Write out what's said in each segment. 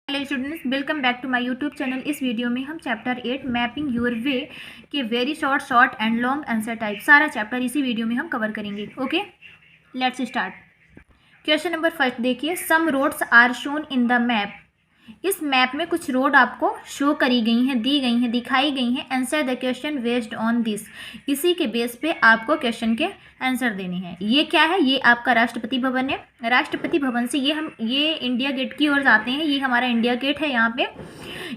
Hello students, welcome back to my YouTube channel. इस video में हम चैप्टर 8 मैपिंग योर वे के very short and long answer type सारा chapter इसी video में हम कवर करेंगे। Okay, let's start. Question number first देखिए, some roads are shown in the map. इस मैप में कुछ रोड आपको शो करी गई हैं, दी गई हैं, दिखाई गई हैं। Answer the question based on this. इसी के बेस पे आपको क्वेश्चन के आंसर देने हैं। ये क्या है? ये आपका राष्ट्रपति भवन है। राष्ट्रपति भवन से ये इंडिया गेट की ओर जाते हैं। ये हमारा इंडिया गेट है। यहाँ पे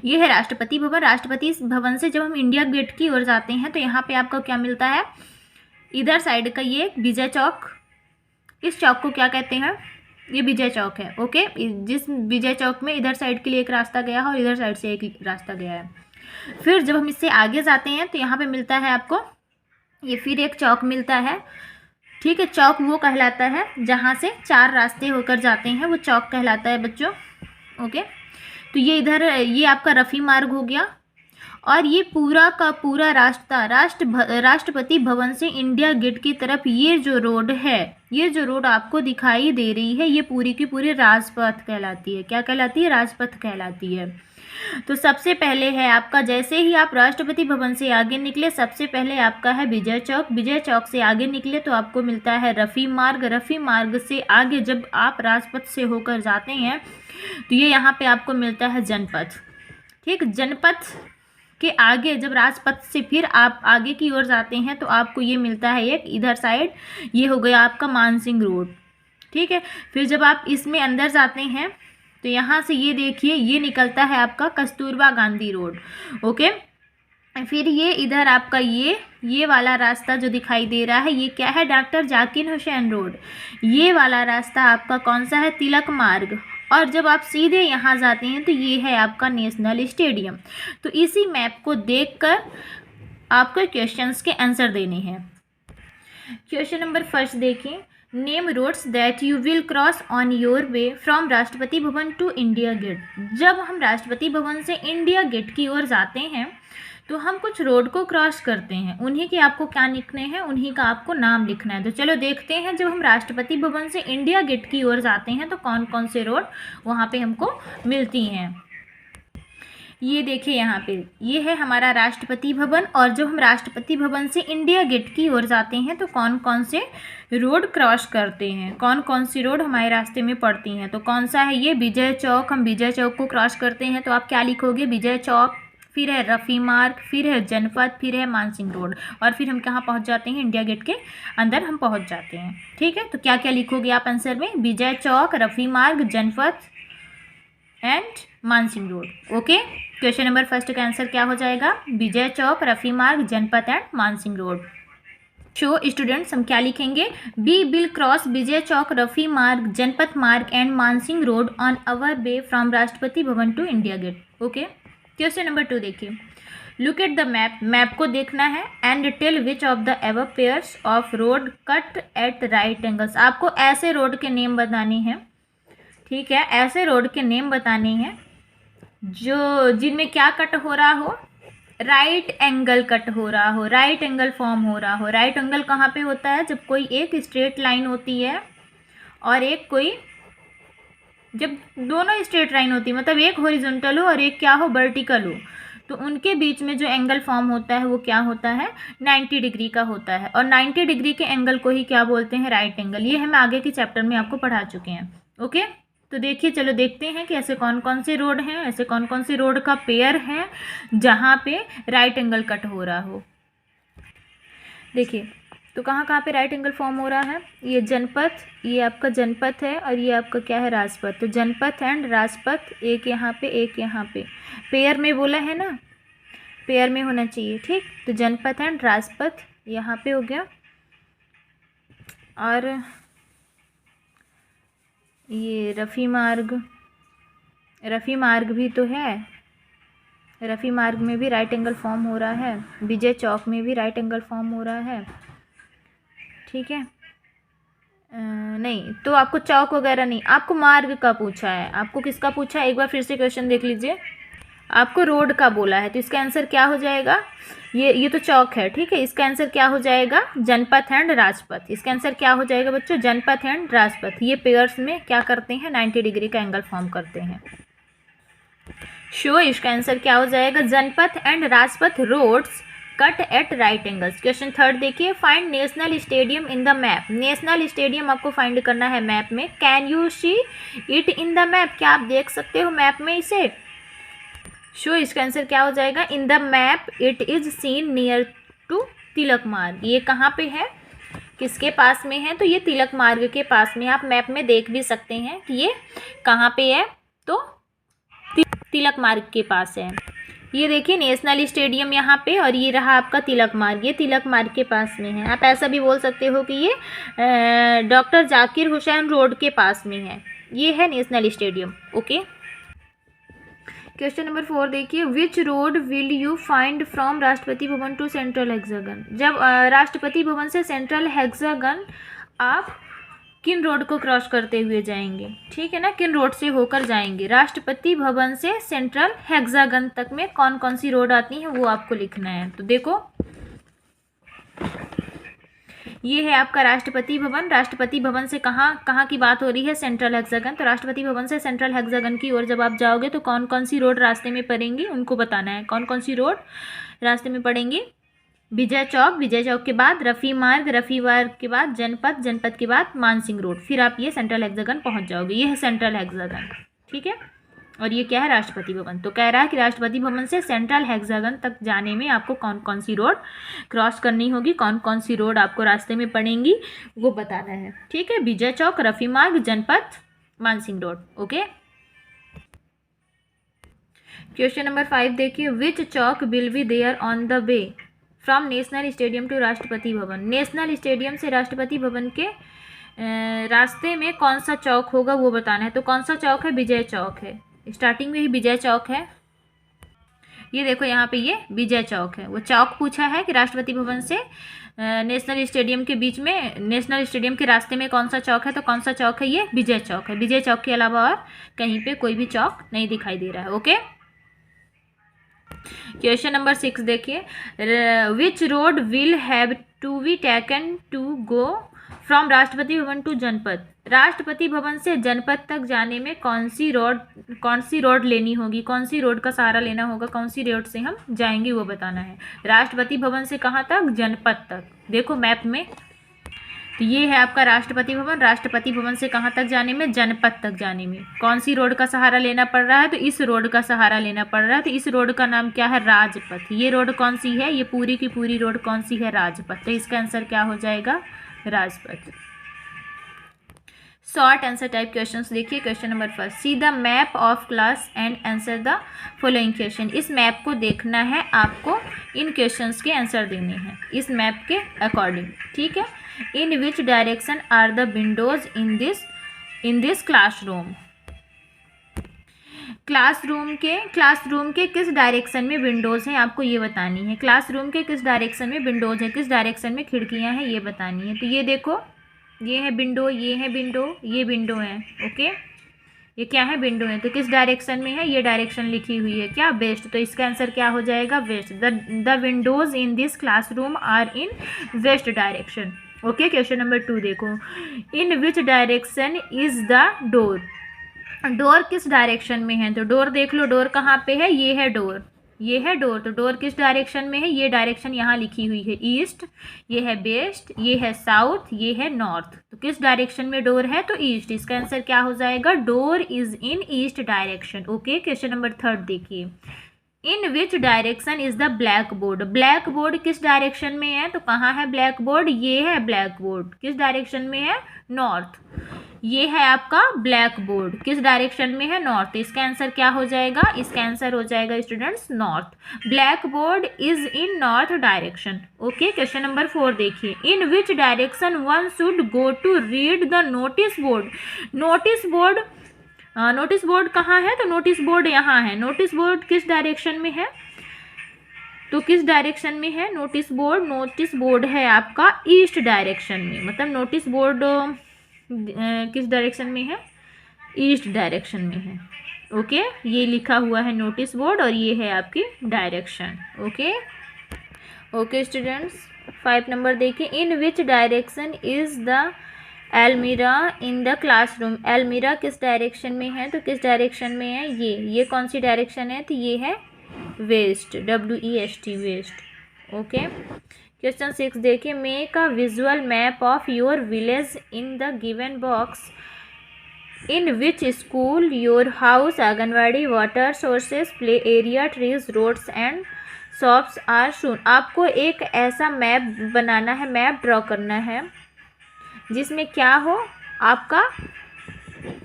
ये है राष्ट्रपति भवन। राष्ट्रपति भवन से जब हम इंडिया गेट की ओर जाते हैं तो यहाँ पे आपको क्या मिलता है? इधर साइड का ये विजय चौक, इस चौक को क्या कहते हैं? ये विजय चौक है। ओके, जिस विजय चौक में इधर साइड के लिए एक रास्ता गया है और इधर साइड से एक रास्ता गया है। फिर जब हम इससे आगे जाते हैं तो यहाँ पे मिलता है आपको ये फिर एक चौक मिलता है। ठीक है, चौक वो कहलाता है जहाँ से 4 रास्ते होकर जाते हैं, वो चौक कहलाता है बच्चों। ओके, तो ये इधर ये आपका रफ़ी मार्ग हो गया। और ये पूरा का पूरा रास्ता राष्ट्रपति भवन से इंडिया गेट की तरफ ये जो रोड है, ये जो रोड आपको दिखाई दे रही है, ये पूरी की पूरी राजपथ कहलाती है। क्या कहलाती है? राजपथ कहलाती है। तो सबसे पहले है आपका, जैसे ही आप राष्ट्रपति भवन से आगे निकले, सबसे पहले आपका है विजय चौक। विजय चौक से आगे निकले तो आपको मिलता है रफ़ी मार्ग। रफ़ी मार्ग से आगे जब आप राजपथ से होकर जाते हैं तो ये यहाँ पे आपको मिलता है जनपथ। ठीक, जनपथ के आगे जब राजपथ से फिर आप आगे की ओर जाते हैं तो आपको ये मिलता है एक इधर साइड, ये हो गया आपका मानसिंह रोड। ठीक है, फिर जब आप इसमें अंदर जाते हैं तो यहाँ से ये देखिए ये निकलता है आपका कस्तूरबा गांधी रोड। ओके, फिर ये इधर आपका ये वाला रास्ता जो दिखाई दे रहा है, ये क्या है? Doctor Zakir Hussain road. ये वाला रास्ता आपका कौन सा है? तिलक मार्ग। और जब आप सीधे यहाँ जाते हैं तो ये है आपका नेशनल स्टेडियम। तो इसी मैप को देखकर आपको क्वेश्चंस के आंसर देने हैं। क्वेश्चन नंबर फर्स्ट देखिए, name roads that you will cross on your way from Rashtrapati Bhavan to India gate. जब हम राष्ट्रपति भवन से इंडिया गेट की ओर जाते हैं तो हम कुछ रोड को क्रॉस करते हैं। उन्हीं के आपको क्या लिखने हैं? उन्हीं का आपको नाम लिखना है। तो चलो देखते हैं, जब हम राष्ट्रपति भवन से इंडिया गेट की ओर जाते हैं तो कौन कौन से रोड वहाँ पे हमको मिलती हैं। ये देखिए यहाँ पे ये है हमारा राष्ट्रपति भवन। और जब हम राष्ट्रपति भवन से इंडिया गेट की ओर जाते हैं तो कौन कौन से रोड क्रॉस करते हैं, कौन कौन सी रोड हमारे रास्ते में पड़ती हैं। तो कौन सा है? ये विजय चौक। हम विजय चौक को क्रॉस करते हैं तो आप क्या लिखोगे? विजय चौक, फिर है रफ़ी मार्ग, फिर है जनपथ, फिर है मानसिंह रोड, और फिर हम कहाँ पहुँच जाते हैं? इंडिया गेट के अंदर हम पहुँच जाते हैं। ठीक है, तो क्या क्या लिखोगे आप आंसर में? विजय Chowk, Rafi Marg, Janpath and Mansingh road. Okay, question number first का आंसर क्या हो जाएगा? Vijay Chowk, Rafi Marg, Janpath and Mansingh road. So students, हम क्या लिखेंगे? We will cross Vijay Chowk, Rafi Marg, Janpath Marg and Mansingh road on our way from Rashtrapati Bhavan to India Gate. Okay, question number 2 देखिए, look at the map. Map को देखना है and tell which of the above pairs of road cut at right angles. आपको ऐसे road के name बताने हैं। ठीक है, ऐसे रोड के नेम बताने हैं जो जिनमें क्या कट हो रहा हो? राइट एंगल कट हो रहा हो, राइट एंगल फॉर्म हो रहा हो। राइट एंगल कहाँ पे होता है? जब कोई एक स्ट्रेट लाइन होती है और एक कोई, जब दोनों स्ट्रेट लाइन होती है, मतलब एक हॉरिजॉन्टल हो और एक क्या हो? वर्टिकल हो, तो उनके बीच में जो एंगल फॉर्म होता है वो क्या होता है? 90 डिग्री का होता है। और 90 डिग्री के एंगल को ही क्या बोलते हैं? Right angle. ये हम आगे के चैप्टर में आपको पढ़ा चुके हैं। ओके, तो देखिए चलो देखते हैं कि ऐसे कौन कौन से रोड हैं, ऐसे कौन कौन से रोड का पेयर है जहाँ पे राइट एंगल कट हो रहा हो। देखिए, तो कहाँ कहाँ पे राइट एंगल फॉर्म हो रहा है? ये जनपथ, ये आपका जनपथ है और ये आपका क्या है? राजपथ। तो जनपथ एंड राजपथ, एक यहाँ पे एक यहाँ पे, पेयर में बोला है ना, पेयर में होना चाहिए। ठीक, तो जनपथ एंड राजपथ यहाँ पे हो गया। और ये रफ़ी मार्ग भी तो है। रफ़ी मार्ग में भी राइट एंगल फॉर्म हो रहा है। विजय चौक में भी राइट एंगल फॉर्म हो रहा है। ठीक है, नहीं तो आपको चौक वगैरह नहीं, आपको मार्ग का पूछा है। आपको किसका पूछा है? एक बार फिर से क्वेश्चन देख लीजिए। आपको रोड का बोला है, तो इसका आंसर क्या हो जाएगा? ये तो चौक है। ठीक है, इसका आंसर क्या हो जाएगा? जनपथ एंड राजपथ। इसका आंसर क्या हो जाएगा बच्चों? जनपथ एंड राजपथ। ये पेयर्स में क्या करते हैं? 90 डिग्री का एंगल फॉर्म करते हैं। शो, इसका आंसर क्या हो जाएगा? Janpath and Rajpath roads cut at right angles. Question third देखिए, find national stadium in the map. National stadium आपको फाइंड करना है मैप में। Can you see it in the map, क्या आप देख सकते हो मैप में इसे? शो, इसका आंसर क्या हो जाएगा? In the map it is seen near to Tilak Marg. ये कहाँ पे है, किसके पास में है? तो ये तिलक मार्ग के पास में। आप मैप में देख भी सकते हैं कि ये कहाँ पे है, तो तिलक मार्ग के पास है। ये देखिए नेशनल स्टेडियम यहाँ पे, और ये रहा आपका तिलक मार्ग, ये तिलक मार्ग के पास में है। आप ऐसा भी बोल सकते हो कि ये डॉक्टर जाकिर हुसैन रोड के पास में है। ये है national stadium. Okay, question number 4 देखिए, which road will you find from Rashtrapati Bhavan to central hexagon. जब राष्ट्रपति भवन से सेंट्रल हेक्सागन आप किन रोड को क्रॉस करते हुए जाएंगे? ठीक है ना, किन रोड से होकर जाएंगे? राष्ट्रपति भवन से सेंट्रल हेक्सागन तक में कौन कौन सी रोड आती हैं वो आपको लिखना है। तो देखो, ये है आपका राष्ट्रपति भवन। राष्ट्रपति भवन से कहाँ की बात हो रही है? Central hexagon. तो राष्ट्रपति भवन से सेंट्रल हेक्सागन की ओर जब आप जाओगे तो कौन कौन सी रोड रास्ते में पड़ेंगी उनको बताना है। कौन कौन सी रोड रास्ते में पड़ेंगी? विजय चौक, विजय चौक के बाद रफ़ी मार्ग, रफ़ी मार्ग के बाद जनपथ, जनपथ के बाद मानसिंह रोड, फिर आप ये सेंट्रल हेक्सागन पहुंच जाओगे। ये है सेंट्रल हेक्सागन। ठीक है, और ये क्या है? राष्ट्रपति भवन। तो कह रहा है कि राष्ट्रपति भवन से सेंट्रल हेक्सागन तक जाने में आपको कौन कौन सी रोड क्रॉस करनी होगी, कौन कौन सी रोड आपको रास्ते में पड़ेंगी वो बताना है। ठीक है, विजय Chowk, Rafi Marg, Janpath, Mansingh road. Okay, question number 5 देखिए, which Chowk will be there on the way from national stadium to Rashtrapati Bhavan. National stadium से राष्ट्रपति भवन के रास्ते में कौन सा चौक होगा वो बताना है। तो कौन सा चौक है? विजय चौक है। स्टार्टिंग में ही विजय चौक है। ये देखो यहाँ पे ये विजय चौक है। वो चौक पूछा है कि राष्ट्रपति भवन से नेशनल स्टेडियम के बीच में, नेशनल स्टेडियम के रास्ते में कौन सा चौक है? तो कौन सा चौक है? ये विजय चौक है। विजय चौक के अलावा और कहीं पे कोई भी चौक नहीं दिखाई दे रहा है। ओके, क्वेश्चन नंबर 6 देखिए, which road will have to be taken to go from Rashtrapati Bhavan to जनपथ। राष्ट्रपति भवन से जनपथ तक जाने में कौन सी रोड लेनी होगी, कौन सी रोड का सहारा लेना होगा, कौन सी रोड से हम जाएंगे वो बताना है। राष्ट्रपति भवन से कहाँ तक? जनपथ तक। देखो मैप में, तो ये है आपका राष्ट्रपति भवन। राष्ट्रपति भवन से कहाँ तक जाने में? जनपथ तक जाने में कौन सी रोड का सहारा लेना पड़ रहा है? तो इस रोड का सहारा लेना पड़ रहा है। तो इस रोड का नाम क्या है? राजपथ। ये रोड कौन सी है? ये पूरी की पूरी रोड कौन सी है? राजपथ। तो इसका आंसर क्या हो जाएगा? Rajpath. Short answer type questions देखिए। Question number 1, see the map of class and answer the following question. इस मैप को देखना है आपको, इन क्वेश्चंस के आंसर देने हैं इस मैप के अकॉर्डिंग। ठीक है, in which direction are the windows in this classroom. Classroom के किस डायरेक्शन में विंडोज हैं आपको ये बतानी है। क्लासरूम के किस डायरेक्शन में विंडोज है, किस डायरेक्शन में खिड़कियां हैं ये बतानी है। तो ये देखो, ये है विंडो, ये है विंडो, ये विंडो है। ओके, ये क्या है? विंडो है। तो किस डायरेक्शन में है? ये डायरेक्शन लिखी हुई है क्या? वेस्ट। तो इसका आंसर क्या हो जाएगा? West. The windows in this classroom are in west direction. Okay, question number 2 देखो, in which direction is the door. Door किस डायरेक्शन में है? तो डोर देख लो, डोर कहाँ पे है? ये है डोर, ये है डोर। तो डोर किस डायरेक्शन में है? ये डायरेक्शन यहाँ लिखी हुई है ईस्ट, ये है वेस्ट, ये है साउथ, ये है नॉर्थ। तो किस डायरेक्शन में डोर है? तो ईस्ट। इसका आंसर क्या हो जाएगा? Door is in east direction. Okay, question number 3 देखिए, in which direction is the blackboard. Blackboard किस डायरेक्शन में है? तो कहाँ है ब्लैक बोर्ड? ये है ब्लैक बोर्ड। किस डायरेक्शन में है? नॉर्थ। ये है आपका ब्लैक बोर्ड, किस डायरेक्शन में है? नॉर्थ। इसका आंसर क्या हो जाएगा? इसका आंसर हो जाएगा students north. Blackboard is in north direction. Okay, question number 4 देखिए, in which direction one should go to read the notice board. Notice board कहाँ है? तो नोटिस बोर्ड यहाँ है। नोटिस बोर्ड किस डायरेक्शन में है? तो किस डायरेक्शन में है नोटिस बोर्ड? नोटिस बोर्ड है आपका ईस्ट डायरेक्शन में, मतलब नोटिस बोर्ड किस डायरेक्शन में है? ईस्ट डायरेक्शन में है। ओके, ये लिखा हुआ है नोटिस बोर्ड और ये है आपकी डायरेक्शन। ओके स्टूडेंट्स, 5 नंबर देखिए, in which direction is the almirah in the classroom. Almirah किस डायरेक्शन में है, तो किस डायरेक्शन में है, ये कौन सी डायरेक्शन है, तो ये है west, WEST west. Okay. Question 6 देखिए, make a visual map of your village in the given box in which school, your house, anganwadi, water sources, play area, trees, roads and shops are shown. आपको एक ऐसा map बनाना है, map draw करना है जिसमें क्या हो,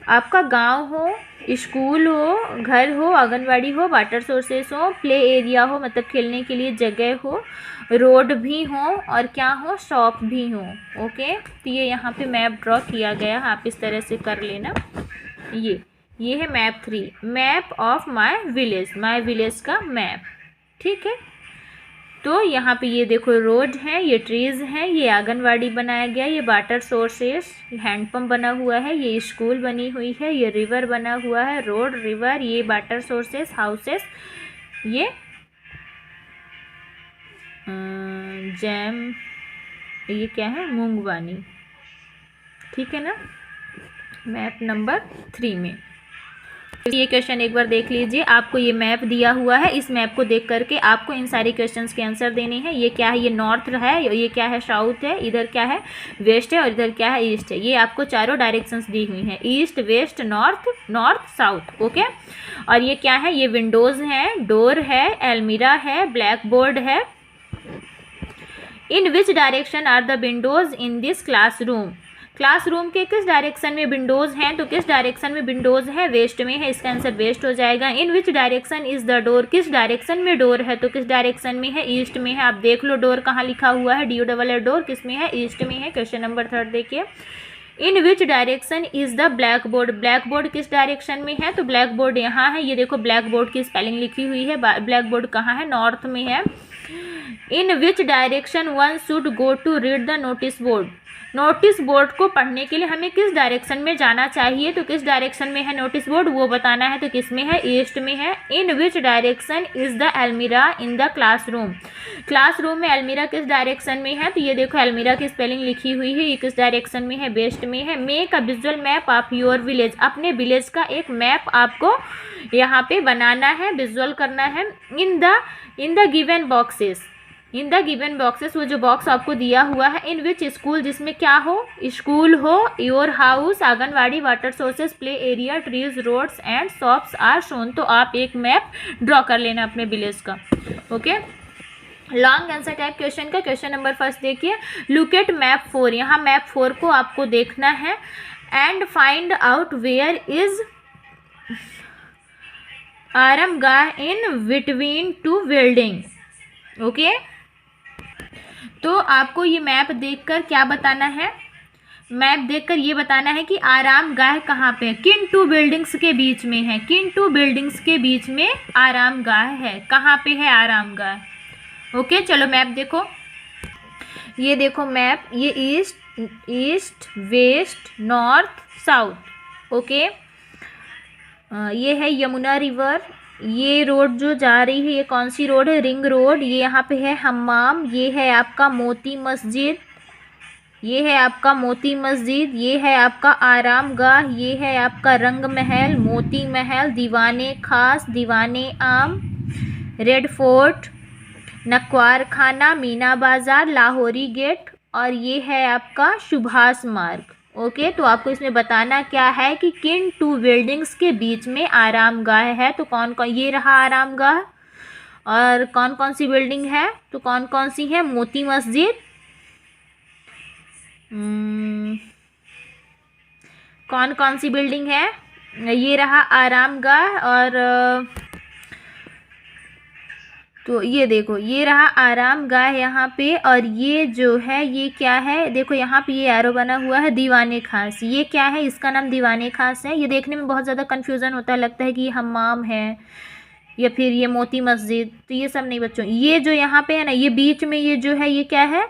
आपका गांव हो, स्कूल हो, घर हो, आंगनवाड़ी हो, वाटर सोर्सेस हो, प्ले एरिया हो मतलब खेलने के लिए जगह हो, रोड भी हो और क्या हो, शॉप भी हो। ओके, तो ये यहाँ पे मैप ड्रॉ किया गया, आप इस तरह से कर लेना। ये है map 3, map of my village का मैप। ठीक है, तो यहाँ पे ये देखो रोड है, ये ट्रीज है, ये आंगनवाड़ी बनाया गया, ये वाटर सोर्सेस, हैंडपम्प बना हुआ है, ये स्कूल बनी हुई है, ये रिवर बना हुआ है, रोड, रिवर, ये वाटर सोर्सेस, हाउसेस, ये जैम, ये क्या है, मूंगवानी। ठीक है ना, मैप नंबर 3 में। ये क्वेश्चन एक बार देख लीजिए, आपको ये मैप दिया हुआ है, इस मैप को देख करके आपको इन सारे क्वेश्चंस के आंसर देने हैं। ये क्या है, ये नॉर्थ है, ये क्या है, साउथ है, इधर क्या है, वेस्ट है और इधर क्या है, ईस्ट है। ये आपको चारों डायरेक्शंस दी हुई हैं, east, west, north, south. Okay, और ये क्या है, ये विंडोज हैं, डोर है, एल्मीरा है, ब्लैक बोर्ड है। In which direction are the windows in this classroom. Classroom के किस डायरेक्शन में विंडोज हैं, तो किस डायरेक्शन में विंडोज है, वेस्ट में है, इसका आंसर वेस्ट हो जाएगा। In which direction is the door, किस डायरेक्शन में डोर है, तो किस डायरेक्शन में है, ईस्ट में है। आप देख लो डोर कहाँ लिखा हुआ है, DOR डोर किस में है, ईस्ट में है। क्वेश्चन नंबर 3 देखिए, in which direction is the blackboard. Blackboard किस डायरेक्शन में है, तो ब्लैक बोर्ड यहाँ है, ये देखो ब्लैक बोर्ड की स्पेलिंग लिखी हुई है, ब्लैक बोर्ड कहाँ है, नॉर्थ में है। In which direction one should go to read the notice board. Notice board को पढ़ने के लिए हमें किस डायरेक्शन में जाना चाहिए, तो किस डायरेक्शन में है नोटिस बोर्ड वो बताना है, तो किस में है, ईस्ट में है। In which direction is the almirah in the classroom. Classroom में एल्मीरा किस डायरेक्शन में है, तो ये देखो एल्मीरा की स्पेलिंग लिखी हुई है, ये किस डायरेक्शन में है, वेस्ट में है। Make a visual map of your village. अपने विलेज का एक मैप आपको यहाँ पे बनाना है, विजुअल करना है। इन the given boxes, in the given boxes, वो जो बॉक्स आपको दिया हुआ है। इन विच स्कूल, जिसमें क्या हो, स्कूल हो, your house, anganwadi, water sources, play area, trees, roads and shops are shown. तो आप एक मैप ड्रॉ कर लेना अपने विलेज का। Okay, long answer type question का क्वेश्चन नंबर 1 देखिए, लुक एट मैप 4। यहाँ मैप 4 को आपको देखना है and find out where is Aramgah in between two building. Okay, तो आपको ये मैप देखकर क्या बताना है, मैप देखकर ये बताना है कि आरामगाह कहाँ पे है, किन 2 बिल्डिंग्स के बीच में है, किन 2 बिल्डिंग्स के बीच में आरामगाह है, कहाँ पे है आरामगाह। ओके, चलो मैप देखो, ये देखो मैप, ये east, west, north, south. Okay, ये है यमुना रिवर, ये रोड जो जा रही है ये कौन सी रोड है, रिंग रोड। ये यहाँ पे है हम्माम, ये है आपका मोती मस्जिद, ये है आपका मोती मस्जिद, ये है आपका आरामगाह, ये है आपका रंग महल, मोती महल, दीवाने खास, दीवाने आम, रेड फोर्ट, नक्वार खाना, मीना बाजार, लाहौरी गेट और ये है आपका सुभाष मार्ग। ओके, तो आपको इसमें बताना क्या है कि किन 2 बिल्डिंग्स के बीच में आरामगाह है। तो कौन कौन, ये रहा आरामगाह, और कौन कौन सी बिल्डिंग है, तो कौन कौन सी है, मोती मस्जिद, कौन कौन सी बिल्डिंग है, ये रहा आरामगाह, और तो ये देखो ये रहा आरामगाह यहाँ पे, और ये जो है ये क्या है, देखो यहाँ पे ये एरो बना हुआ है, दीवाने खास। ये क्या है, इसका नाम दीवाने खास है। ये देखने में बहुत ज़्यादा कन्फ्यूज़न होता है, लगता है कि ये हम्माम है या फिर ये मोती मस्जिद, तो ये सब नहीं बच्चों। ये जो यहाँ पे है ना, ये बीच में ये जो है ये क्या है,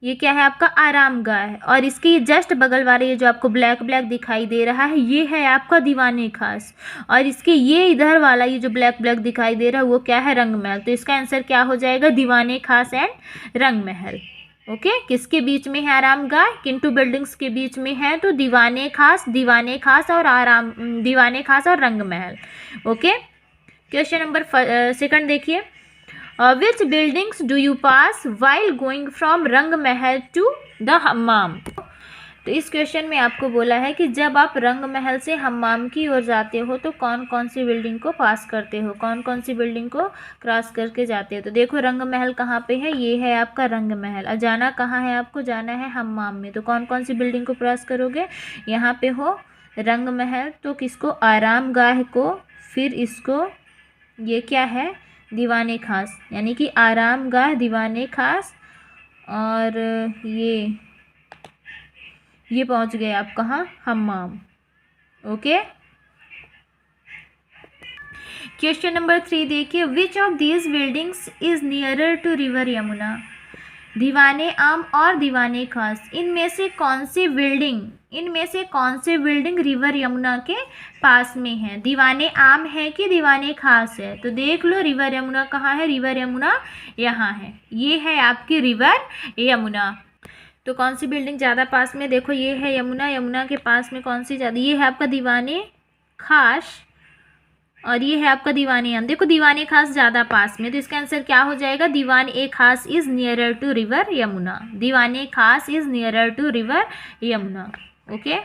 ये क्या है आपका आरामगाह है, और इसके जस्ट बगल वाले ये जो आपको ब्लैक ब्लैक दिखाई दे रहा है ये है आपका दीवाने खास, और इसके ये इधर वाला ये जो ब्लैक ब्लैक दिखाई दे रहा है वो क्या है, रंग महल। तो इसका आंसर क्या हो जाएगा, दीवाने खास एंड रंग महल। ओके किसके बीच में है आरामगाह? किन टू बिल्डिंग्स के बीच में है? तो दीवाने खास और दीवाने खास और रंग महल। ओके क्वेश्चन नंबर सेकंड देखिए, which buildings do you pass while going from Rang Mahal to the हम्माम? तो इस क्वेश्चन में आपको बोला है कि जब आप रंग महल से हम्माम की ओर जाते हो तो कौन कौन सी बिल्डिंग को पास करते हो, कौन कौन सी बिल्डिंग को क्रॉस करके जाते हो? तो देखो रंग महल कहाँ पे है, ये है आपका रंग महल। और जाना कहाँ है आपको? जाना है हम्माम में। तो कौन कौन सी बिल्डिंग को क्रॉस करोगे? यहाँ पे हो रंग महल, तो किसको? आरामगाह को, फिर इसको, ये क्या है? दीवाने खास, यानी कि आरामगाह, दीवाने खास, और ये पहुंच गए आप कहाँ? हम्माम। ओके क्वेश्चन नंबर 3 देखिए, which of these buildings is nearer to river Yamuna? Diwane Aam और दीवाने खास, इनमें से कौन सी बिल्डिंग रिवर यमुना के पास में है? दीवाने आम है कि दीवाने खास है? तो देख लो रिवर यमुना कहाँ है, रिवर यमुना यहाँ है, ये है आपकी रिवर यमुना। तो कौन सी बिल्डिंग ज़्यादा पास में? देखो ये है यमुना, यमुना के पास में कौन सी ज़्यादा? ये है आपका दीवाने खास और ये है आपका दीवाने आम। देखो दीवाने खास ज़्यादा पास में, तो इसका आंसर क्या हो जाएगा? Diwan e Khas is nearer to river Yamuna. Diwane Khas is nearer to river Yamuna. Okay